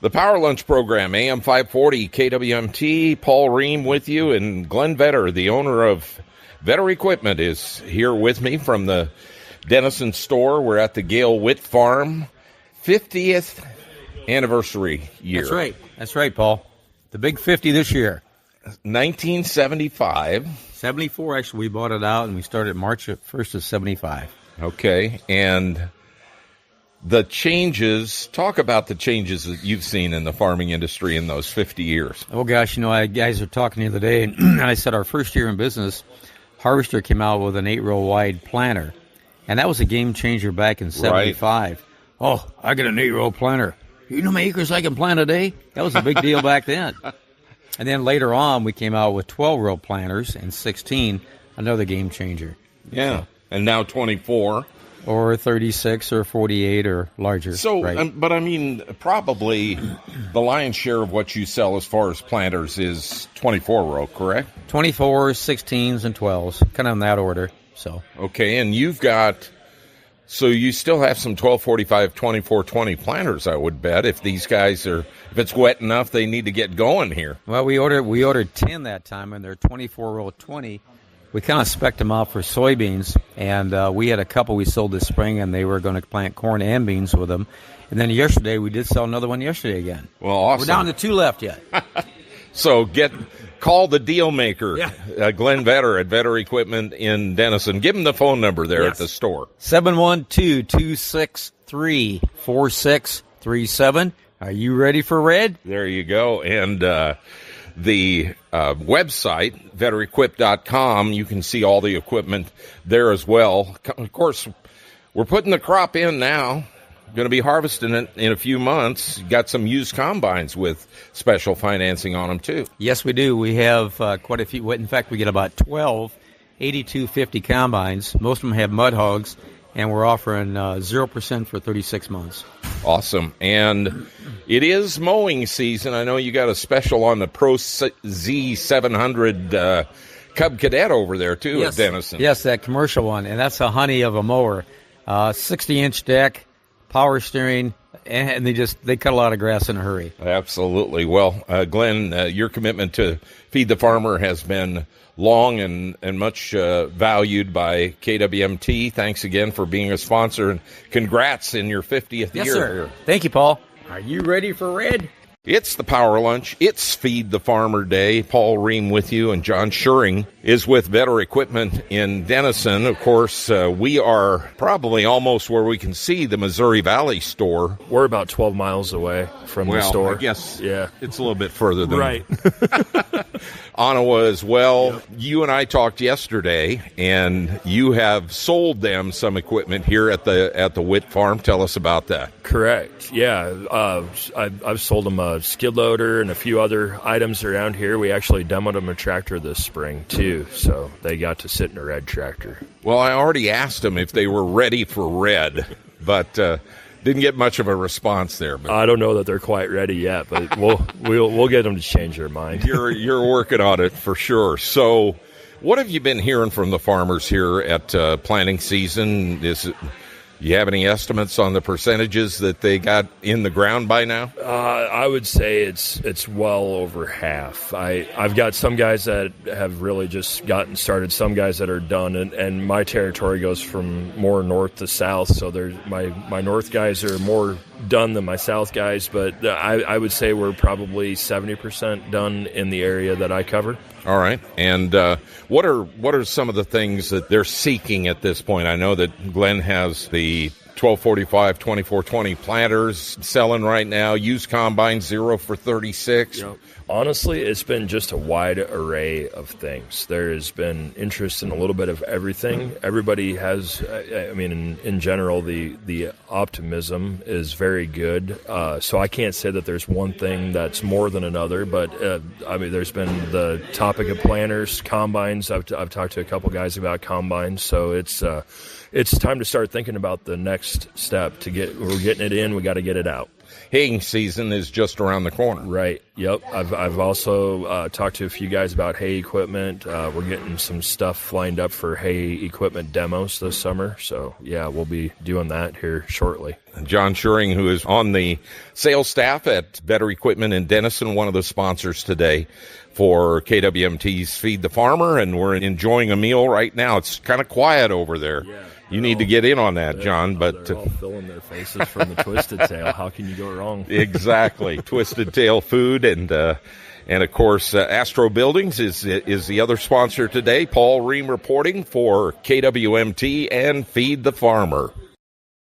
The Power Lunch Program, AM 540, KWMT, Paul Ream with you, and Glen Vetter, the owner of Vetter Equipment, is here with me from the Denison store. We're at the Gale Witt Farm, 50th anniversary year. That's right, Paul. The big 50 this year. 1975. 74, actually, we bought it out, and we started March 1st of 75. Okay, and the changes, talk about the changes that you've seen in the farming industry in those 50 years. Oh, gosh, guys were talking the other day, and I said our first year in business, Harvester came out with an 8-row wide planter, and that was a game changer back in 75. Right. Oh, I got an 8-row planter. You know how many acres I can plant a day? That was a big deal back then. And then later on, we came out with 12-row planters, and 16, another game changer. Yeah, and now 24. Or 36 or 48 or larger. So, right. But I mean, probably the lion's share of what you sell as far as planters is 24-row, correct? 24s, 16s, and 12s, kind of in that order. So okay, and you've got, so you still have some 1245, 2420 planters, I would bet, if these guys are, if it's wet enough, they need to get going here. Well, we ordered 10 that time, and they're 24-row 20. We kind of spec'd them out for soybeans, and we had a couple we sold this spring, and they were going to plant corn and beans with them. And then yesterday, we did sell another one yesterday again. Well, awesome. We're down to 2 left yet. So call the deal maker, Glen Vetter at Vetter Equipment in Denison. Give him the phone number there at the store. 712-263-4637. Are you ready for red? There you go. And the website, vetterequip.com, you can see all the equipment there as well. Of course, we're putting the crop in now. Going to be harvesting it in a few months. Got some used combines with special financing on them, too. Yes, we do. We have quite a few. In fact, we get about 12 8250 combines. Most of them have mud hogs, and we're offering 0% for 36 months. Awesome. And it is mowing season. I know you got a special on the Pro Z700 Cub Cadet over there, too, at Denison. Yes, that commercial one, and that's a honey of a mower. 60-inch deck, power steering, and they cut a lot of grass in a hurry. Absolutely. Well, Glen, your commitment to Feed the Farmer has been long and much valued by KWMT. Thanks again for being a sponsor, and congrats in your 50th year. Yes, sir. Thank you, Paul. Are you ready for red? It's the Power Lunch. It's Feed the Farmer Day. Paul Ream with you, and John Scheuring is with Vetter Equipment in Denison. Of course, we are probably almost where we can see the Missouri Valley store. We're about 12 miles away from the store. I guess it's a little bit further than right. Ottawa as well. Yep. You and I talked yesterday, and you have sold them some equipment here at the Witt Farm. Tell us about that. Correct. Yeah, I've sold them a skid loader and a few other items around here. We actually demoed them a tractor this spring too, so they got to sit in a red tractor. Well, I already asked them if they were ready for red, but didn't get much of a response there. But I don't know that they're quite ready yet, but we'll get them to change their mind. You're working on it for sure. So, what have you been hearing from the farmers here at planting season? You have any estimates on the percentages that they got in the ground by now? I would say it's well over half. I've got some guys that have really just gotten started, some guys that are done, and my territory goes from more north to south, so my north guys are more done than my south guys, but I would say we're probably 70% done in the area that I cover. All right. And what are some of the things that they're seeking at this point? I know that Glen has the 1245, 2420 planters selling right now, used combine 0 for 36. Yep. Honestly, it's been just a wide array of things. There has been interest in a little bit of everything. Everybody has, in general, the optimism is very good. So I can't say that there's one thing that's more than another, but there's been the topic of planters, combines. I've talked to a couple guys about combines, so it's time to start thinking about the next step. We're getting it in, we got to get it out. haying season is just around the corner. Right. Yep. I've also talked to a few guys about hay equipment. We're getting some stuff lined up for hay equipment demos this summer. So, yeah, we'll be doing that here shortly. John Scheuring, who is on the sales staff at Better Equipment in Denison, one of the sponsors today for KWMT's Feed the Farmer, and we're enjoying a meal right now. It's kind of quiet over there. Yeah, you need to get in on that, John. But they're all filling their faces from the Twisted Tail. How can you go wrong? Exactly. Twisted Tail Food, and of course, Astro Buildings is the other sponsor today. Paul Ream reporting for KWMT and Feed the Farmer.